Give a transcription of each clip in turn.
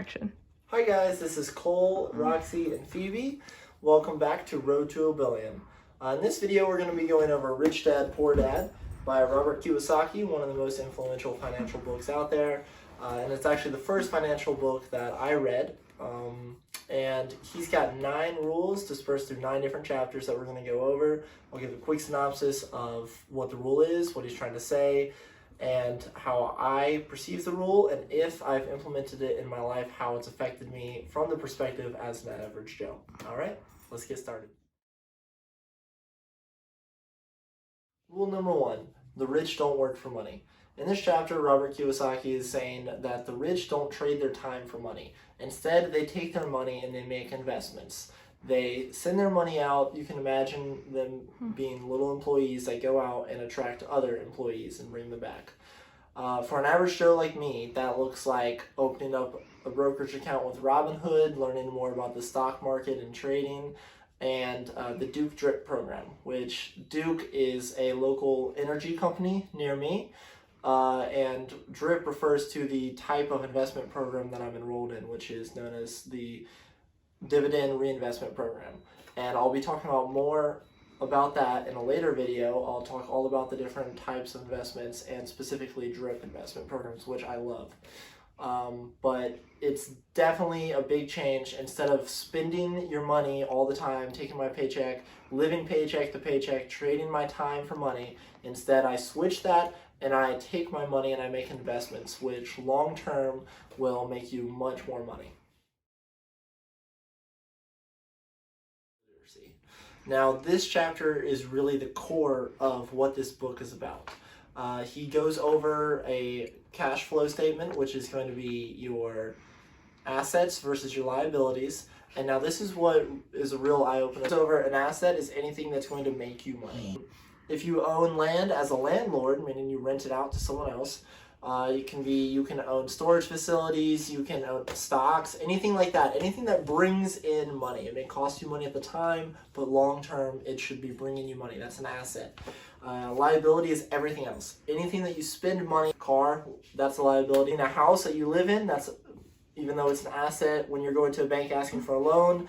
action. Hi guys, this is Cole, Roxy, and Phoebe. Welcome back to Road to a Billion. In this video we're going to be going over Rich Dad, Poor Dad by Robert Kiyosaki, one of the most influential financial books out there. And it's actually the first financial book that I read. And he's got 9 rules dispersed through 9 different chapters that we're going to go over. I'll give a quick synopsis of what the rule is, what he's trying to say, and how I perceive the rule, and if I've implemented it in my life, how it's affected me from the perspective as an average Joe. All right, let's get started. Rule number 1, the rich don't work for money. In this chapter, Robert Kiyosaki is saying that the rich don't trade their time for money. Instead, they take their money and they make investments. They send their money out. You can imagine them being little employees that go out and attract other employees and bring them back. For an average Joe like me, that looks like opening up a brokerage account with Robinhood, learning more about the stock market and trading, and the Duke Drip program, which Duke is a local energy company near me. And DRIP refers to the type of investment program that I'm enrolled in, which is known as the Dividend Reinvestment Program. And I'll be talking about more about that in a later video. I'll talk all about the different types of investments and specifically DRIP investment programs, which I love. But it's definitely a big change. Instead of spending your money all the time, taking my paycheck, living paycheck to paycheck, trading my time for money, instead I switch that and I take my money and I make investments, which long term will make you much more money. Now, this chapter is really the core of what this book is about. He goes over a cash flow statement, which is going to be your assets versus your liabilities. And now this is what is a real eye-opener. Over an asset is anything that's going to make you money. If you own land as a landlord, meaning you rent it out to someone else, you can own storage facilities, you can own stocks, anything like that, anything that brings in money. It may cost you money at the time, but long term it should be bringing you money. That's an asset. Liability is everything else. Anything that you spend money, car, that's a liability. In a house that you live in, that's, even though it's an asset, when you're going to a bank asking for a loan,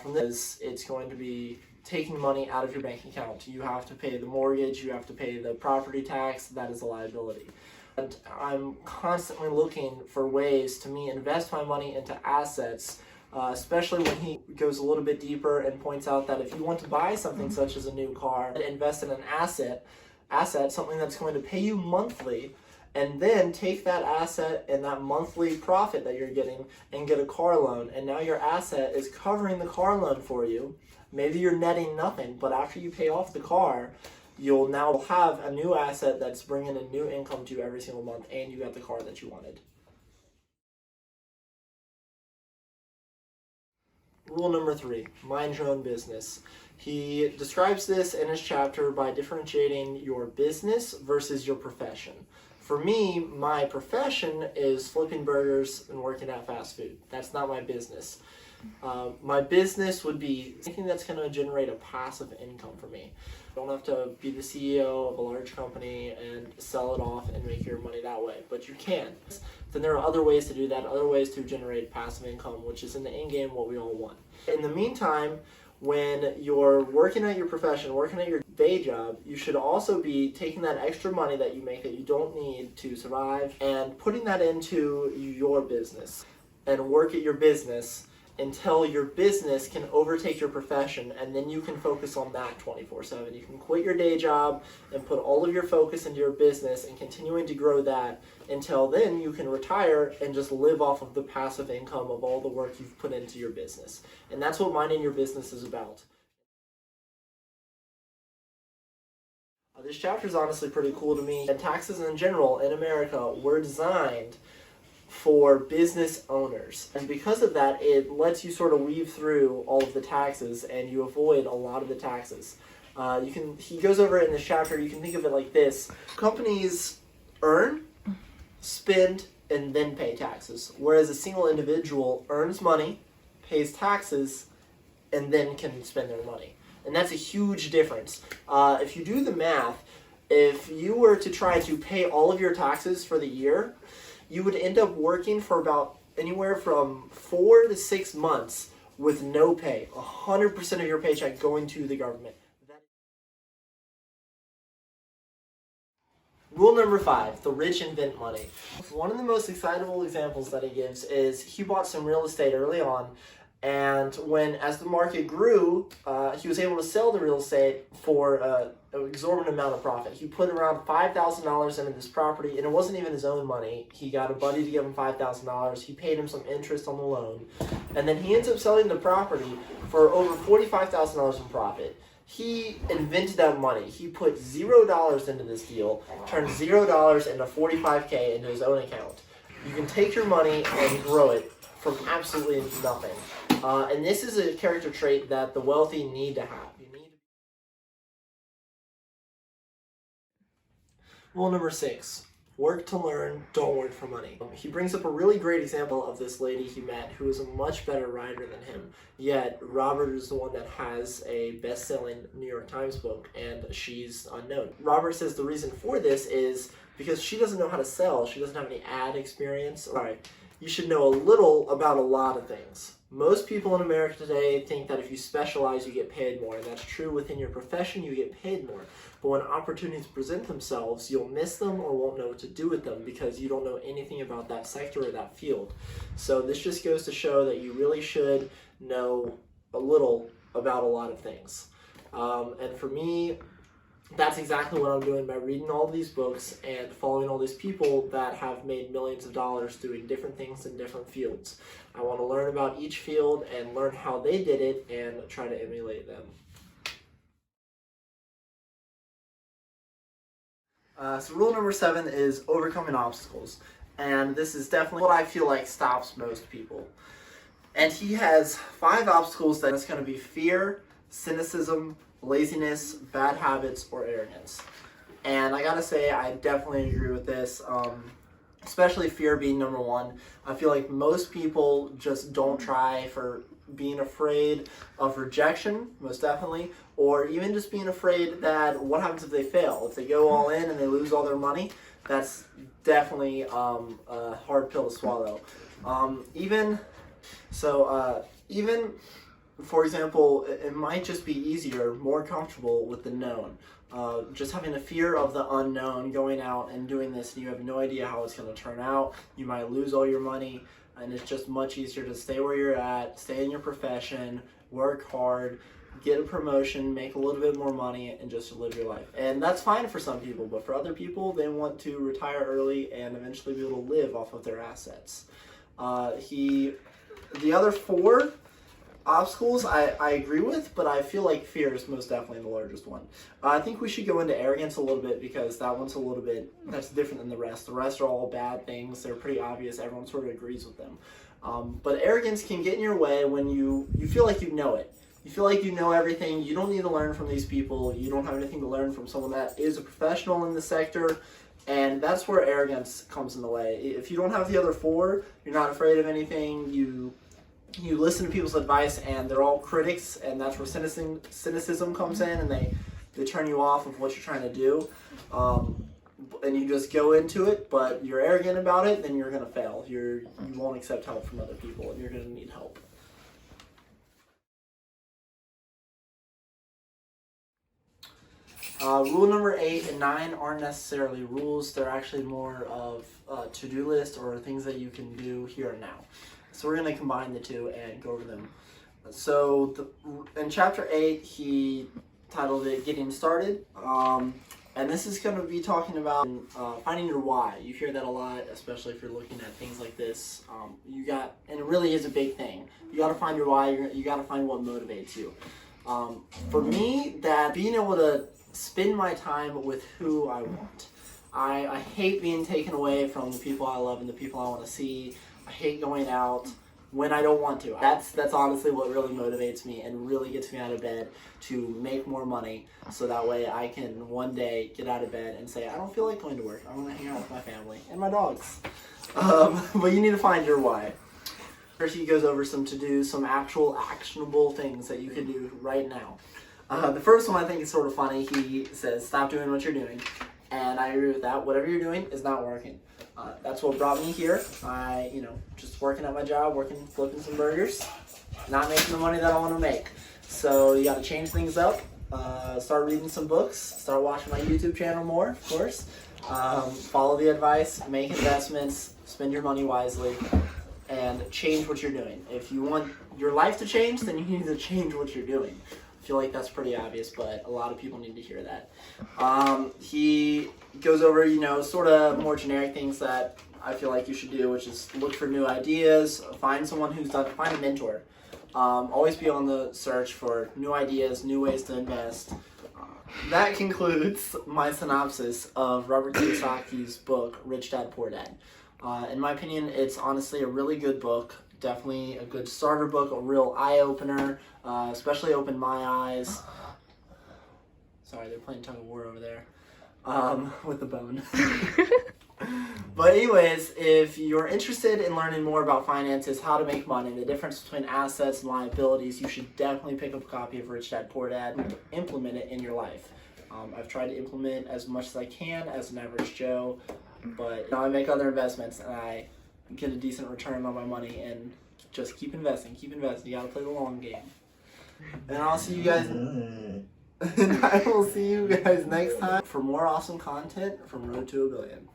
from this, it's going to be taking money out of your bank account. You have to pay the mortgage, you have to pay the property tax, that is a liability. And I'm constantly looking for ways to invest my money into assets, especially when he goes a little bit deeper and points out that if you want to buy something such as a new car, invest in an asset, something that's going to pay you monthly, and then take that asset and that monthly profit that you're getting and get a car loan. And now your asset is covering the car loan for you. Maybe you're netting nothing, but after you pay off the car, you'll now have a new asset that's bringing a new income to you every single month, and you got the car that you wanted. Rule number 3, mind your own business. He describes this in his chapter by differentiating your business versus your profession. For me, my profession is flipping burgers and working at fast food. That's not my business. My business would be anything that's going to generate a passive income for me. You don't have to be the CEO of a large company and sell it off and make your money that way, but you can. Then there are other ways to do that, other ways to generate passive income, which is in the end game what we all want. In the meantime, when you're working at your profession, working at your day job, you should also be taking that extra money that you make that you don't need to survive and putting that into your business and work at your business until your business can overtake your profession, and then you can focus on that 24/7. You can quit your day job and put all of your focus into your business and continuing to grow that until then you can retire and just live off of the passive income of all the work you've put into your business. And that's what minding your business is about. This chapter is honestly pretty cool to me. And taxes in general in America were designed for business owners. And because of that, it lets you sort of weave through all of the taxes and you avoid a lot of the taxes. He goes over it in this chapter. You can think of it like this. Companies earn, spend, and then pay taxes. Whereas a single individual earns money, pays taxes, and then can spend their money. And that's a huge difference. If you do the math, if you were to try to pay all of your taxes for the year, you would end up working for about anywhere from 4 to 6 months with no pay, 100% of your paycheck going to the government. Rule number 5, the rich invent money. One of the most excitable examples that he gives is he bought some real estate early on, and as the market grew, he was able to sell the real estate for an exorbitant amount of profit. He put around $5,000 into this property, and it wasn't even his own money. He got a buddy to give him $5,000. He paid him some interest on the loan, and then he ends up selling the property for over $45,000 in profit. He invented that money. He put $0 into this deal, turned $0 into $45K into his own account. You can take your money and grow it from absolutely nothing. And this is a character trait that the wealthy need to have. Rule number 6. Work to learn, don't work for money. He brings up a really great example of this lady he met who is a much better writer than him, yet Robert is the one that has a best-selling New York Times book, and she's unknown. Robert says the reason for this is because she doesn't know how to sell, she doesn't have any ad experience. Alright, you should know a little about a lot of things. Most people in America today think that if you specialize, you get paid more, and that's true within your profession, you get paid more. But when opportunities present themselves, you'll miss them or won't know what to do with them because you don't know anything about that sector or that field. So this just goes to show that you really should know a little about a lot of things. And for me, that's exactly what I'm doing by reading all these books and following all these people that have made millions of dollars doing different things in different fields. I want to learn about each field and learn how they did it and try to emulate them. So rule number 7 is overcoming obstacles. And this is definitely what I feel like stops most people. And he has 5 obstacles that's going to be fear, cynicism, laziness, bad habits, or arrogance. And I gotta say, I definitely agree with this, especially fear being number 1. I feel like most people just don't try for being afraid of rejection, most definitely, or even just being afraid that what happens if they fail? If they go all in and they lose all their money, that's definitely a hard pill to swallow. Even, for example, it might just be easier, more comfortable with the known. Just having a fear of the unknown, going out and doing this, and you have no idea how it's going to turn out. You might lose all your money, and it's just much easier to stay where you're at, stay in your profession, work hard, get a promotion, make a little bit more money, and just live your life. And that's fine for some people, but for other people, they want to retire early and eventually be able to live off of their assets. The other 4 obstacles I agree with, but I feel like fear is most definitely the largest one. I think we should go into arrogance a little bit because that one's a little bit, that's different than the rest. The rest are all bad things. They're pretty obvious. Everyone sort of agrees with them. But arrogance can get in your way when you feel like you know it. You feel like you know everything. You don't need to learn from these people. You don't have anything to learn from someone that is a professional in the sector. And that's where arrogance comes in the way. If you don't have the other 4, you're not afraid of anything, you listen to people's advice, and they're all critics, and that's where cynicism comes in, and they turn you off of what you're trying to do, and you just go into it, but you're arrogant about it, then you're going to fail. You won't accept help from other people, and you're going to need help. Rule number 8 and 9 aren't necessarily rules. They're actually more of a to-do list or things that you can do here and now. So we're going to combine the 2 and go over them. So in chapter 8, he titled it Getting Started. And this is going to be talking about finding your why. You hear that a lot, especially if you're looking at things like this. And it really is a big thing. You got to find your why. You got to find what motivates you. For me, that being able to spend my time with who I want. I hate being taken away from the people I love and the people I want to see. I hate going out when I don't want to. That's honestly what really motivates me and really gets me out of bed to make more money, so that way I can one day get out of bed and say, I don't feel like going to work. I want to hang out with my family and my dogs. But you need to find your why. First, he goes over some to-dos, some actual actionable things that you can do right now. The first one I think is sort of funny. He says, stop doing what you're doing. And I agree with that. Whatever you're doing is not working. That's what brought me here. I, just working at my job, flipping some burgers, not making the money that I want to make. So you got to change things up. Start reading some books. Start watching my YouTube channel more, of course. Follow the advice. Make investments. Spend your money wisely. And change what you're doing. If you want your life to change, then you need to change what you're doing. I feel like that's pretty obvious, but a lot of people need to hear that. He goes over, sort of more generic things that I feel like you should do, which is look for new ideas, find a mentor. Always be on the search for new ideas, new ways to invest. That concludes my synopsis of Robert Kiyosaki's book, Rich Dad, Poor Dad. In my opinion, it's honestly a really good book. Definitely a good starter book, a real eye-opener, especially opened my eyes. Sorry, they're playing tug of war over there with the bone. But anyways, if you're interested in learning more about finances, how to make money, the difference between assets and liabilities, you should definitely pick up a copy of Rich Dad, Poor Dad and implement it in your life. I've tried to implement as much as I can as an average Joe, but I make other investments and I get a decent return on my money, and just keep investing. You gotta play the long game. And I'll see you guys and I will see you guys next time for more awesome content from Road to a Billion.